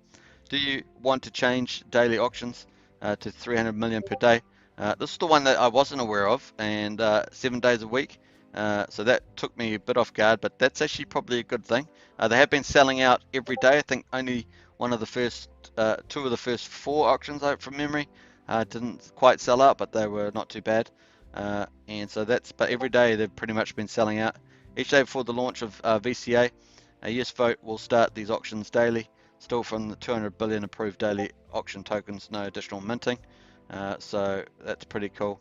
Do you want to change daily auctions? to 300 million per day. This is the one that I wasn't aware of, and 7 days a week. So that took me a bit off guard, but that's actually probably a good thing. They have been selling out every day. I think only one of the first, two of the first 4 auctions out from memory didn't quite sell out, but they were not too bad. And so but every day they've pretty much been selling out. Each day before the launch of VCA, a yes vote will start these auctions daily, still from the 200 billion approved daily auction tokens, no additional minting. So that's pretty cool.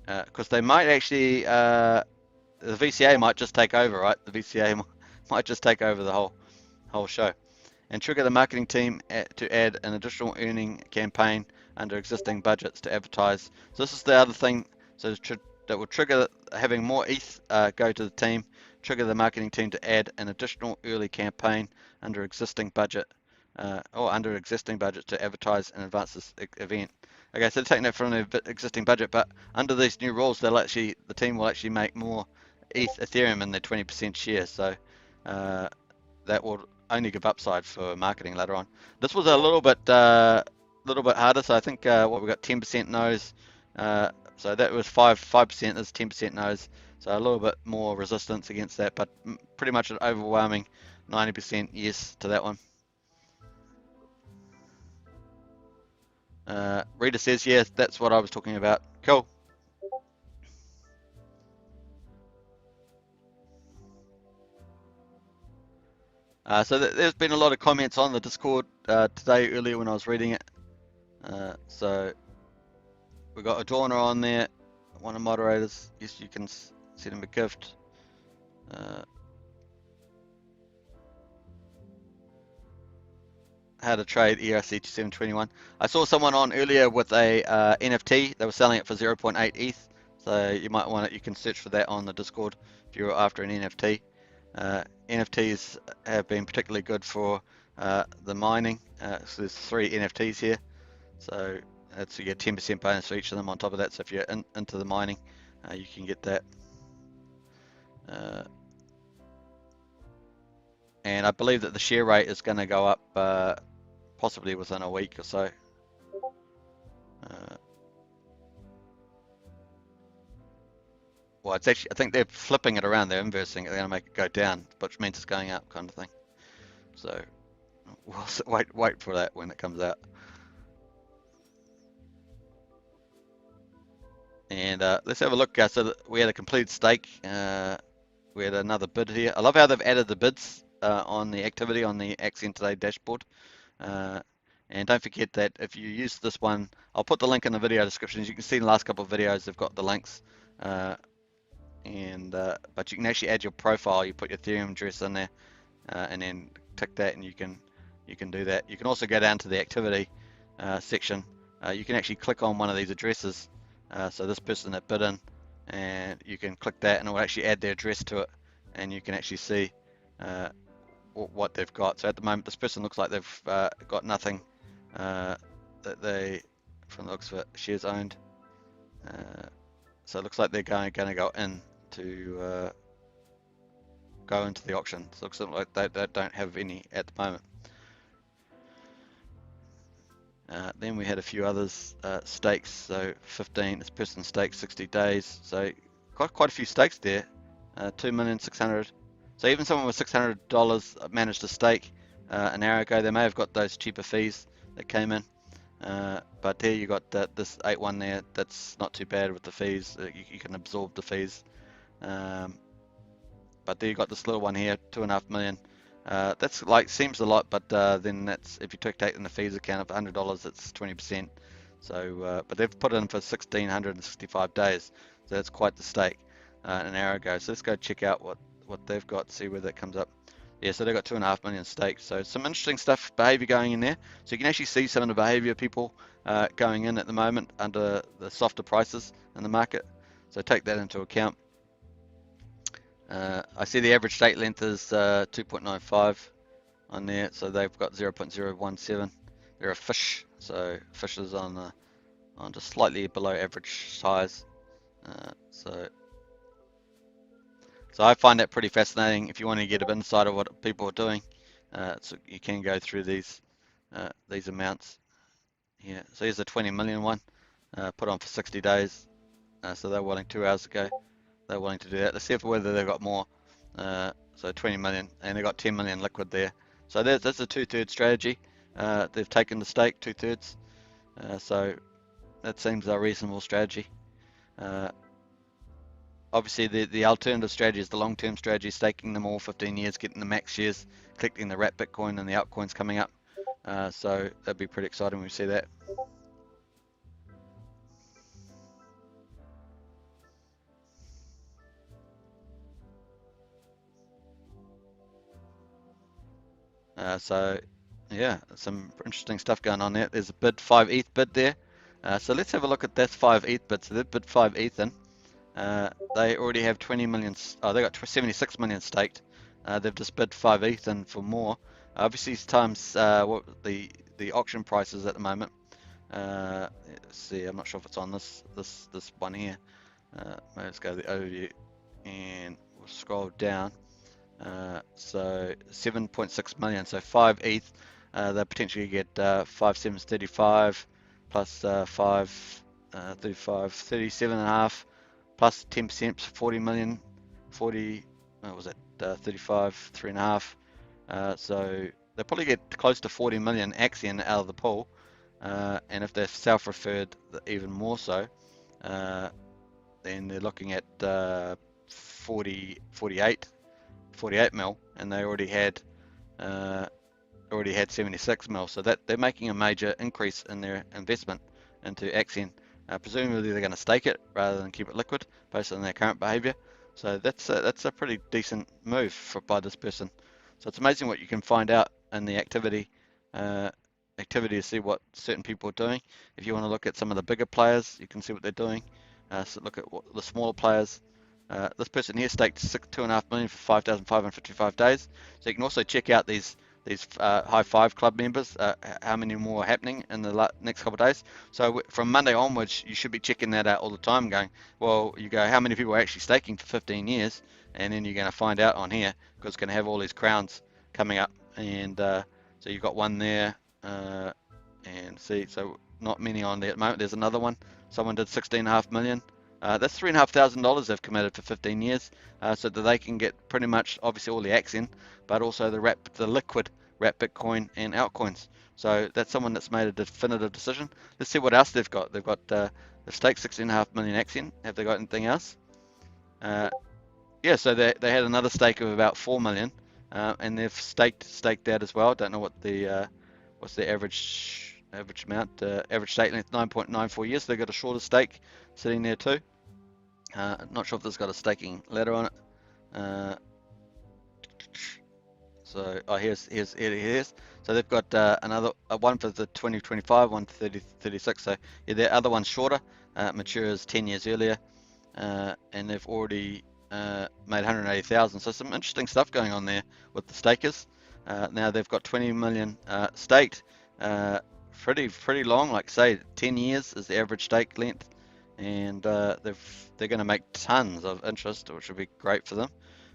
Because they might actually, the VCA might just take over, right? The VCA might just take over the whole show, and trigger the marketing team to add an additional earning campaign under existing budgets to advertise. So this is the other thing. So that will trigger having more ETH go to the team, trigger the marketing team to add an additional early campaign under existing budget to advertise and advance this event. Okay, so they're taking that from their existing budget, but under these new rules, the team will actually make more Ethereum in their 20% share. So that will only give upside for marketing later on. This was a little bit harder. So I think what we got 10% no's. So that was 5%. Is 10% no's. So a little bit more resistance against that, but pretty much an overwhelming 90% yes to that one. Rita says, yes, that's what I was talking about. Cool. So there's been a lot of comments on the Discord today, earlier when I was reading it. So we got Adorner on there, one of the moderators. Yes, you can send him a gift. How to trade ERC2721. I saw someone on earlier with a NFT. They were selling it for 0.8 ETH. So you might want it. You can search for that on the Discord if you're after an NFT. NFTs have been particularly good for the mining. So there's 3 NFTs here. So that's you get 10% bonus for each of them on top of that. So if you're into the mining, you can get that. And I believe that the share rate is going to go up possibly within a week or so. Well, it's actually, I think they're flipping it around. They're inversing it. They're going to make it go down, which means it's going up, kind of thing. So we'll wait for that when it comes out. And let's have a look. So we had a completed stake. We had another bid here. I love how they've added the bids on the activity on the Axion Today dashboard. And don't forget that if you use this one, I'll put the link in the video description. As you can see in the last couple of videos, they've got the links. But you can actually add your profile. You put your Ethereum address in there, and then tick that, and you can do that. You can also go down to the activity section. You can actually click on one of these addresses. So this person that bid in, and you can click that, and it will actually add their address to it, and you can actually see what they've got. So at the moment, this person looks like they've got nothing that they, from the looks of it, shares owned. So it looks like they're going to go in to go into the auction. So it looks like they don't have any at the moment. Then we had a few others, stakes. So 15, this person staked 60 days. So got quite a few stakes there, 2,600,000. So even someone with $600 managed to stake an hour ago. They may have got those cheaper fees that came in. But there you got this 8-1 there. That's not too bad with the fees. You can absorb the fees. But there you got this little one here, 2.5 million. That's like seems a lot, but then that's if you take in the fees account of $100, it's 20%. So, but they've put it in for 1,665 days. So that's quite the stake an hour ago. So let's go check out what they've got, see where that comes up. Yeah, so they've got 2.5 million stakes. So some interesting stuff, behavior going in there. So you can actually see some of the behavior of people going in at the moment under the softer prices in the market. So take that into account. I see the average stake length is 2.95 on there. So they've got 0.017. They're a fish. So fish is on just slightly below average size. So I find that pretty fascinating. If you want to get an insight of what people are doing, so you can go through these amounts here. So here's the 20 million one, put on for 60 days. So they're willing 2 hours ago. They're willing to do that. Let's see whether they've got more. So 20 million, and they've got 10 million liquid there. So that's a 2/3 strategy. They've taken the stake 2/3. So that seems a reasonable strategy. Obviously, the alternative strategy is the long-term strategy, staking them all 15 years, getting the max shares, collecting the wrap Bitcoin and the altcoins coming up. So that'd be pretty exciting when we see that. So yeah, some interesting stuff going on there. There's a bid 5 ETH bid there. So let's have a look at that 5 ETH bid. So they bid 5 ETH in. They already have 20 million. Oh, they got 76 million staked. They've just bid 5 ETH in for more. Obviously, it's times what the auction price is at the moment. Let's see. I'm not sure if it's on this one here. Let's go to the overview and we'll scroll down. So 7.6 million. So 5 ETH. They potentially get 5 7s 35 plus 5 35 37.5 plus 10% 40 million 40. What was it? 35 3.5. So they probably get close to 40 million Axion out of the pool. And if they're self-referred, even more so, then they're looking at 48 mil, and they already had 76 mil. So that they're making a major increase in their investment into Axion. Presumably they're going to stake it rather than keep it liquid, based on their current behavior. So that's a pretty decent move by this person. So it's amazing what you can find out in the activity to see what certain people are doing. If you want to look at some of the bigger players, you can see what they're doing. So look at what the smaller players. This person here staked 2.5 million for 5,555 days. So you can also check out these High Five Club members, how many more are happening in the next couple of days. So from Monday onwards, you should be checking that out all the time, going, well, you go, how many people are actually staking for 15 years? And then you're going to find out on here, because it's going to have all these crowns coming up. And so you've got one there, and see, so not many on there at the moment. There's another one. Someone did 16.5 million. That's $3,500 they've committed for 15 years, so that they can get pretty much, obviously, all the Axion, but also the liquid wrap Bitcoin and altcoins. So that's someone that's made a definitive decision. Let's see what else they've got. They've staked 16.5 million Axion. Have they got anything else? Yeah, so they had another stake of about 4 million, and they've staked that as well. Don't know what what's the average amount. Average stake length 9.94 years. So they've got a shorter stake sitting there too. Not sure if this has got a staking ladder on it. So here's. So they've got another one for the 2025, one for 36. So yeah, the other one's shorter. Matures 10 years earlier, and they've already made 180,000. So some interesting stuff going on there with the stakers. Now they've got 20 million staked. Pretty long, like say 10 years is the average stake length, and they're going to make tons of interest, which will be great for them.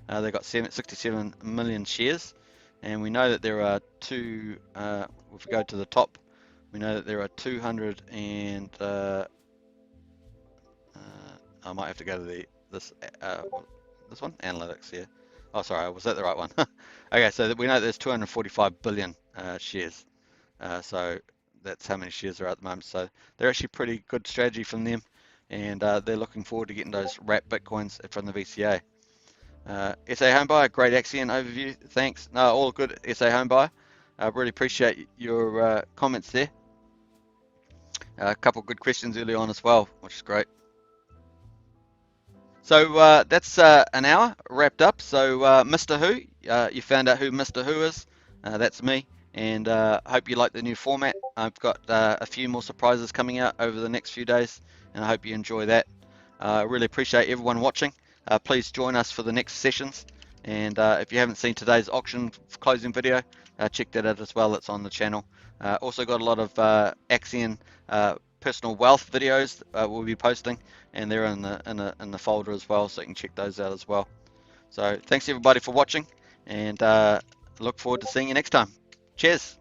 They've got 67 million shares, and we know that there are if we go to the top, we know that there are 200 and I might have to go to this one, analytics here. Oh, sorry, was that the right one? Okay, so we know there's 245 billion shares. So that's how many shares there are at the moment. So they're actually pretty good strategy from them, and they're looking forward to getting those wrap Bitcoins from the VCA. SA Homebuyer, great Axion overview. Thanks. No, all good, SA Homebuyer. I really appreciate your comments there. A couple of good questions early on as well, which is great. So that's an hour wrapped up. So Mr. Who, you found out who Mr. Who is. That's me, and hope you like the new format. I've got a few more surprises coming out over the next few days, and I hope you enjoy that. I really appreciate everyone watching. Please join us for the next sessions, and if you haven't seen today's auction closing video, check that out as well. It's on the channel. Also got a lot of Axion personal wealth videos we'll be posting, and they're in the folder as well, so you can check those out as well. So thanks everybody for watching, and look forward to seeing you next time. Cheers.